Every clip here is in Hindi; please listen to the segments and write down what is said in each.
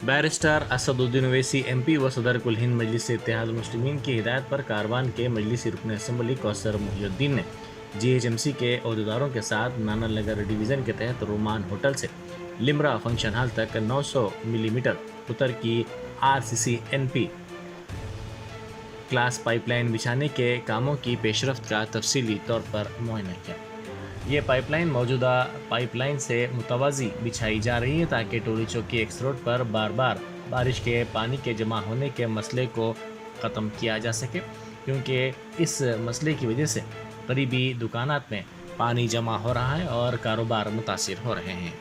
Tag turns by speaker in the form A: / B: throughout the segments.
A: बैरिस्टर असदुद्दीन ओवैसी एमपी व सदर कुल हिंद मजलिस इत्तेहाद मुस्लिमीन की हिदायत पर कारवान के मजलिसी रुकन असम्बली कौसर मुहियुद्दीन ने जीएचएमसी के अहदेदारों के साथ नानल नगर डिवीज़न के तहत रोमान होटल से लिमरा फंक्शन हॉल तक 900 मिलीमीटर उतर की RCC-NP क्लास पाइपलाइन बिछाने के कामों की पेशरफ्त का तफसीली तौर पर मुआयना किया। ये पाइपलाइन मौजूदा पाइपलाइन से मुतवाज़ी बिछाई जा रही है ताकि टोली चौकी एक्स रोड पर बार बार बारिश के पानी के जमा होने के मसले को ख़त्म किया जा सके, क्योंकि इस मसले की वजह से करीबी दुकानात में पानी जमा हो रहा है और कारोबार मुतासिर हो रहे हैं।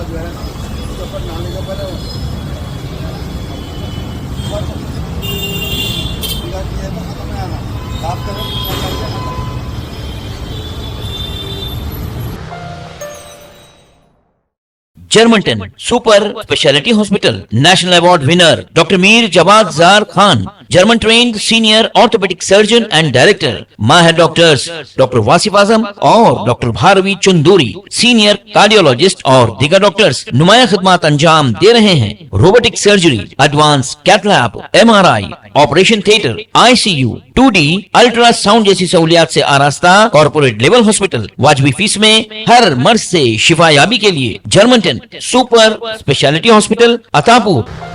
B: जो है उसके ऊपर नाले के ऊपर साफ करें।
C: Germanton super speciality hospital national award winner doctor Mir Jawad Jar Khan, German trained senior orthopaedic surgeon and director, माहिर डॉक्टर्स डॉक्टर वासिफ आजम और doctor Bharvi Chanduri, senior cardiologist और दीगर डॉक्टर्स नुमाया खिदमत अंजाम दे रहे हैं। Robotic surgery, advance cath lab, MRI, operation theatre, ICU, 2D ultrasound जैसी सहूलियात से आरास्ता कॉर्पोरेट लेवल हॉस्पिटल वाजबी फीस में हर मर्ज से शिफायाबी के लिए Germanton super speciality hospital Attapur.